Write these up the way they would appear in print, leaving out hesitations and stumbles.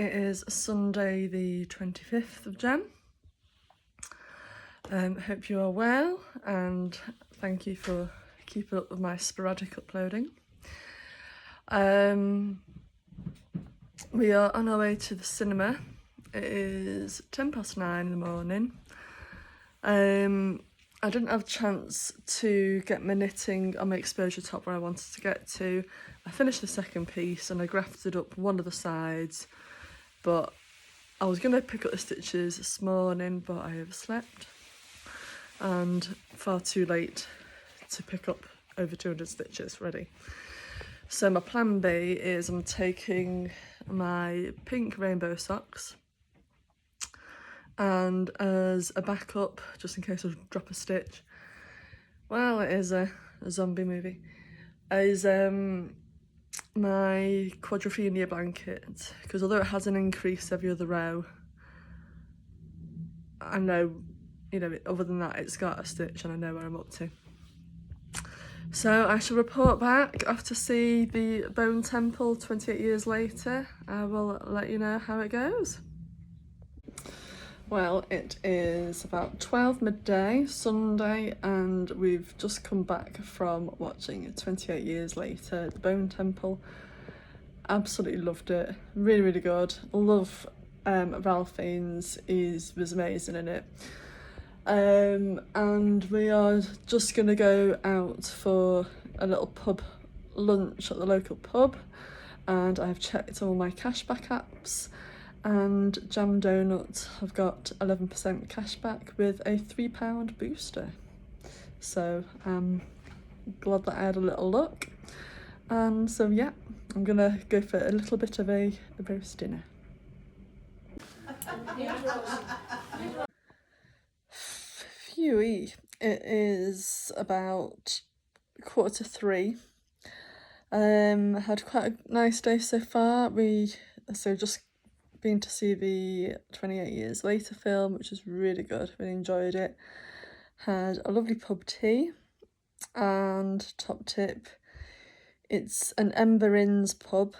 It is Sunday the 25th of Jan. Hope you are well, and thank you for keeping up with my sporadic uploading. We are on our way to the cinema. It is 9:10 in the morning. I didn't have a chance to get my knitting on my exposure top where I wanted to get to. I finished the second piece and I grafted up one of the sides, but I was going to pick up the stitches this morning, but I overslept and far too late to pick up over 200 stitches ready. So my plan B is I'm taking my pink rainbow socks, and as a backup, just in case I drop a stitch, well, it is a zombie movie, is my quadrophenia blanket, because although it has an increase every other row, I know, other than that it's got a stitch and I know where I'm up to. So I shall report back off to see the Bone Temple 28 years later. I will let you know how it goes. Well, it is about 12 midday Sunday, and we've just come back from watching 28 years later, the Bone Temple. Absolutely loved it. Really, really good. Love Ralph Fiennes. Was amazing in it. And we are just going to go out for a little pub lunch at the local pub, and I've checked all my cashback apps, and Jam Donut have got 11% cashback with a £3 booster. So I'm glad that I had a little look. And so yeah, I'm gonna go for a little bit of a roast dinner. Phew, it is about 2:45. Had quite a nice day so far. Just been to see the 28 years later film, which was really good. Really enjoyed it. Had a lovely pub tea, and top tip, it's an Ember Inns pub,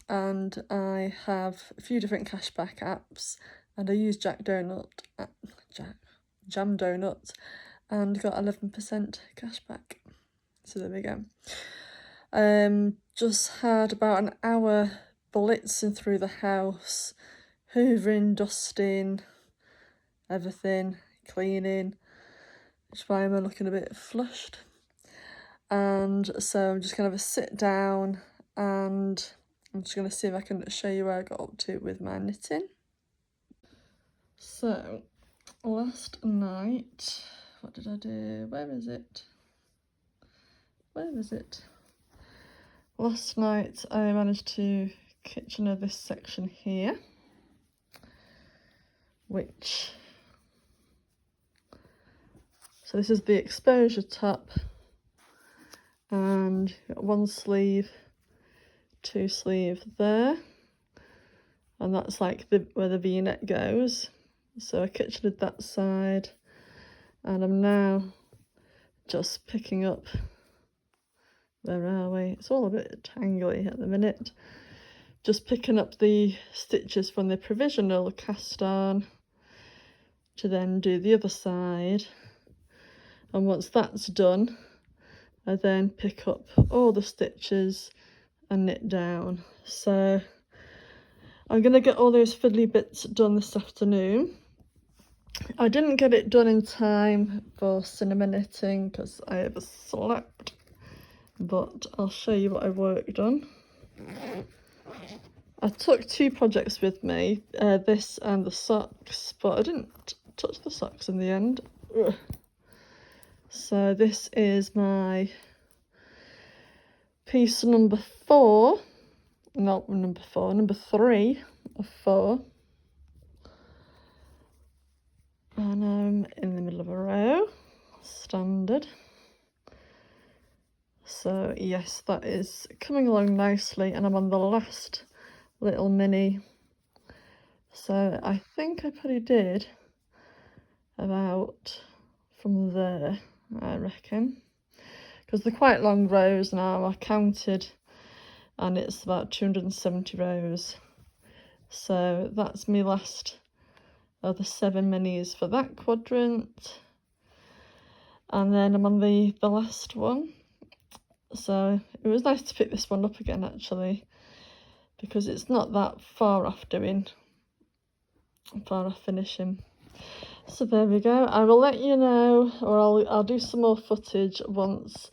and I have a few different cashback apps, and I used Jam Donut and got 11% cashback. So there we go. Just had about an hour blitzing through the house, hoovering, dusting, everything, cleaning, which is why I'm looking a bit flushed. And so I'm just going to have a sit down, and I'm just going to see if I can show you where I got up to with my knitting. So last night, what did I do? Where is it? Last night I managed to kitchener this section here, so this is the exposure top, and got one sleeve, two sleeve there, and that's like where the V-neck goes. So I kitchenered that side, and I'm now just picking up, where are we? It's all a bit tangly at the minute. Just picking up the stitches from the provisional cast on to then do the other side. And once that's done, I then pick up all the stitches and knit down. So I'm going to get all those fiddly bits done this afternoon. I didn't get it done in time for cinema knitting because I overslept, but I'll show you what I worked on. I took two projects with me, this and the socks, but I didn't touch the socks in the end. Ugh. So this is my piece number 3 of 4. And I'm in the middle of a row, standard. So yes, that is coming along nicely, and I'm on the last little mini. So I think I probably did about from there, I reckon, because they're quite long rows now. I counted, and it's about 270 rows So that's my last of the 7 minis for that quadrant. And then I'm on the last one. So it was nice to pick this one up again, actually, because it's not that far off finishing. So there we go. I will let you know, or I'll do some more footage once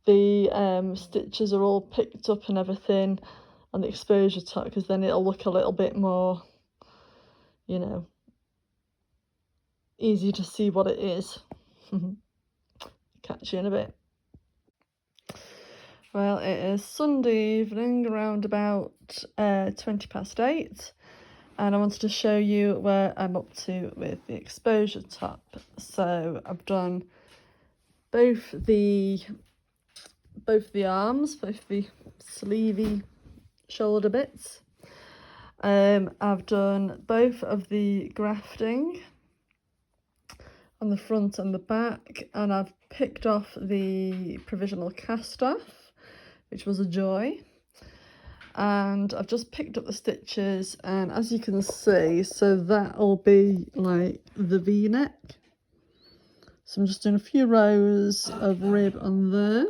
the stitches are all picked up and everything on the exposure top, because then it'll look a little bit more, you know, easy to see what it is. Catch you in a bit. Well, it is Sunday evening, around about 8:20, and I wanted to show you where I'm up to with the exposure top. So I've done both the arms, both the sleevey shoulder bits. I've done both of the grafting on the front and the back, and I've picked off the provisional cast off, which was a joy. And I've just picked up the stitches, and as you can see, so that'll be like the V-neck. So I'm just doing a few rows of rib on there.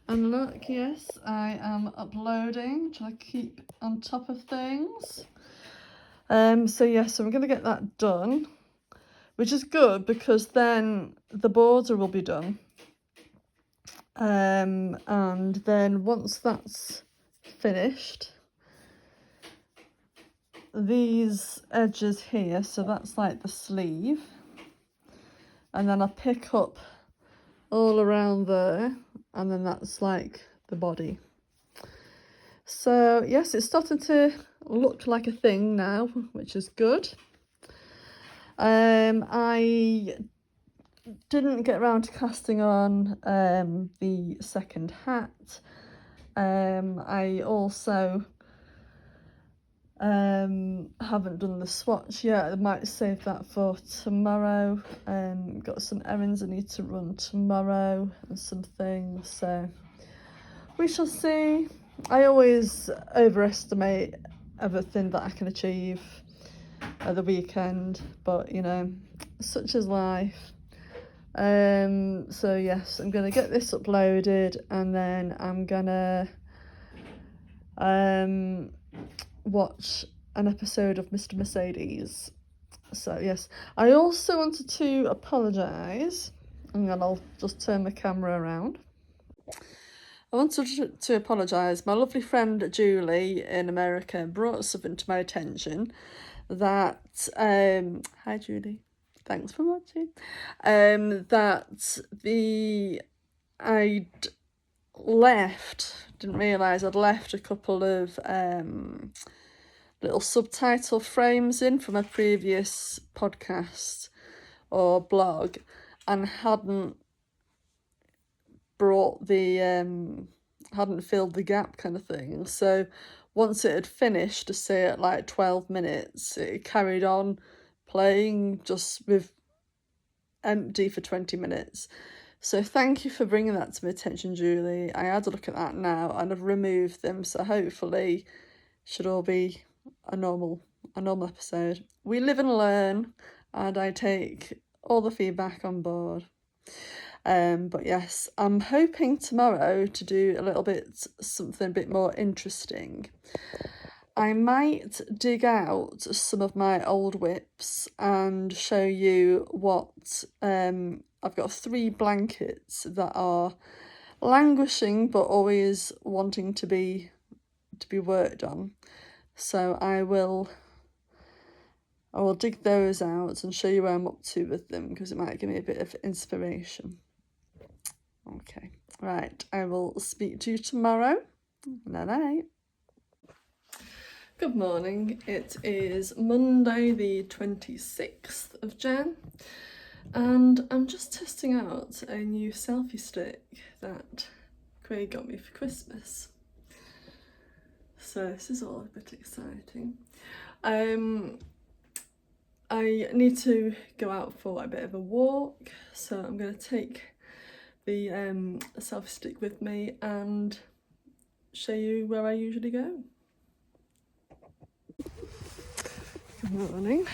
And look, yes, I am uploading, trying to keep on top of things. So yes, so I'm going to get that done, which is good because then the border will be done. And then once that's finished, these edges here, so that's like the sleeve, and then I pick up all around there, and then that's like the body. So yes, it's starting to look like a thing now, which is good. I didn't get around to casting on the second hat. I also haven't done the swatch yet. I might save that for tomorrow. Got some errands I need to run tomorrow and some things, so we shall see. I always overestimate everything that I can achieve at the weekend, but you know, such is life. So yes, I'm gonna get this uploaded, and then I'm gonna watch an episode of Mr. Mercedes. So yes, I also wanted to apologise, and then I'll just turn the camera around. I wanted to apologise. My lovely friend Julie in America brought something to my attention that hi Julie, thanks for watching. That I'd left, didn't realise I'd left a couple of little subtitle frames in from a previous podcast or blog, and hadn't brought the hadn't filled the gap kind of thing. So once it had finished, say at like 12 minutes, it carried on playing just with empty for 20 minutes. So thank you for bringing that to my attention, Julie. I had a look at that now, and I've removed them, so hopefully should all be a normal episode. We live and learn, and I take all the feedback on board. But yes, I'm hoping tomorrow to do a little bit something a bit more interesting. I might dig out some of my old whips and show you what I've got 3 blankets that are languishing but always wanting to be worked on. So I will dig those out and show you where I'm up to with them, because it might give me a bit of inspiration. Okay, right, I will speak to you tomorrow. Night-night. Good morning. It is Monday the 26th of Jan, and I'm just testing out a new selfie stick that Craig got me for Christmas. So this is all a bit exciting. I need to go out for a bit of a walk, so I'm going to take the selfie stick with me and show you where I usually go. Morning.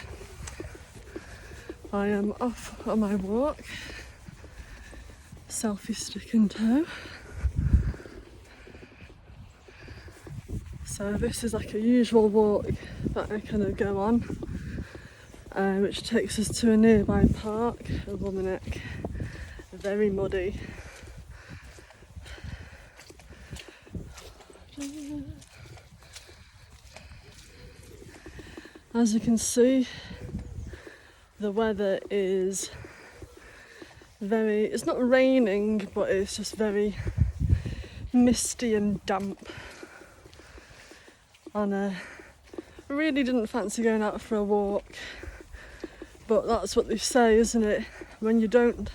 I am off on my walk. Selfie stick in tow. So this is like a usual walk that I kind of go on, which takes us to a nearby park, Illuminac. Very muddy. As you can see, the weather is it's not raining, but it's just very misty and damp. And I really didn't fancy going out for a walk, but that's what they say, isn't it? When you don't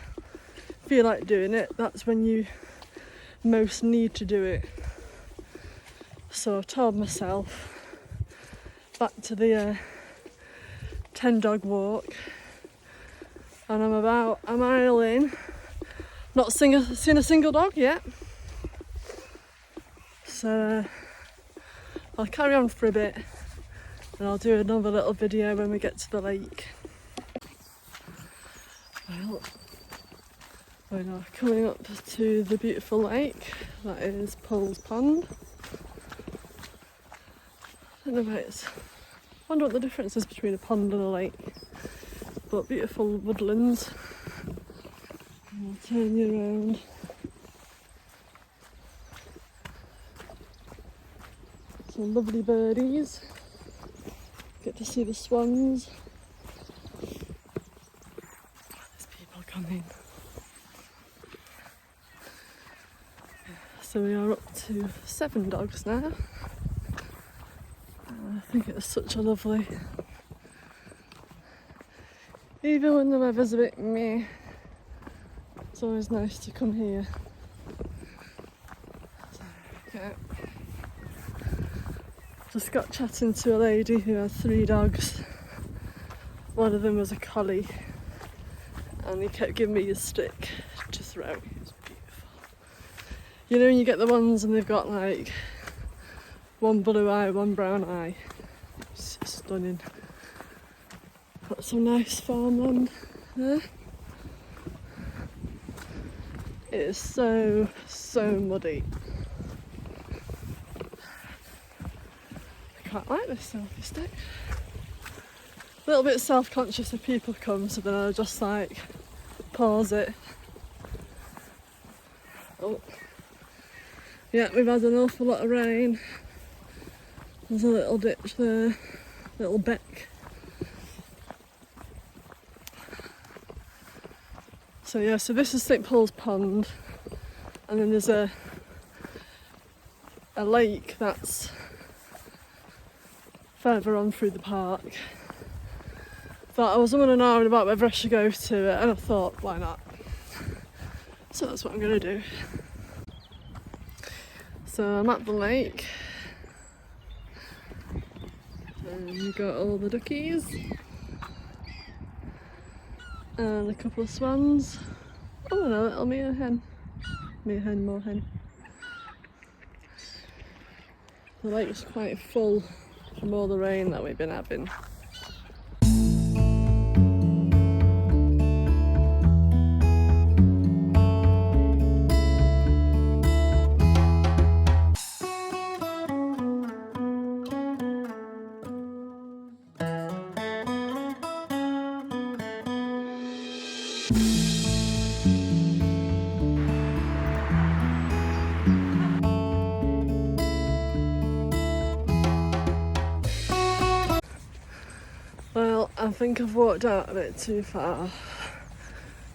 feel like doing it, that's when you most need to do it. So I've told myself back to the 10 dog walk, and I'm about a mile in, not seen a single dog yet, so I'll carry on for a bit and I'll do another little video when we get to the lake. Well, we're now coming up to the beautiful lake that is Pulls Pond. I don't know where it's, I wonder what the difference is between a pond and a lake, but beautiful woodlands. I'll turn you around. Some lovely birdies. Get to see the swans. There's people coming. So we are up to 7 dogs now. I think it's such a lovely, even when the weather's a bit meh, it's always nice to come here. So, yeah. Just got chatting to a lady who had 3 dogs. One of them was a collie, and he kept giving me a stick to throw. It was beautiful. You know when you get the ones and they've got like one blue eye, one brown eye. It's stunning. Got some nice farmland there. It is so muddy. I quite like this selfie stick. A little bit self-conscious if people come, so then I'll just like pause it. Oh. Yeah, we've had an awful lot of rain. There's a little ditch there, little beck. So yeah, so this is St Paul's Pond, and then there's a lake that's further on through the park. Thought I was on an hour about whether I should go to it, and I thought, why not? So that's what I'm going to do. So I'm at the lake. And you've got all the duckies and a couple of swans. Oh, and a little mere hen. More hen. The lake's quite full from all the rain that we've been having. Well, I think I've walked out a bit too far.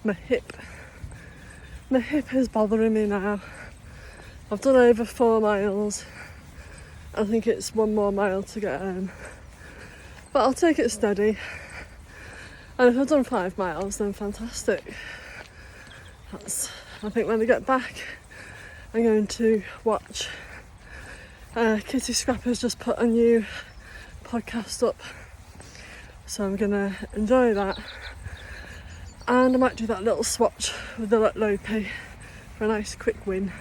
My hip is bothering me now. I've done over 4 miles. I think it's 1 more mile to get home. But I'll take it steady. And if I've done 5 miles, then fantastic. I think when I get back, I'm going to watch Kitty Scrapper's just put a new podcast up. So I'm gonna enjoy that, and I might do that little swatch with the Lopi for a nice quick win.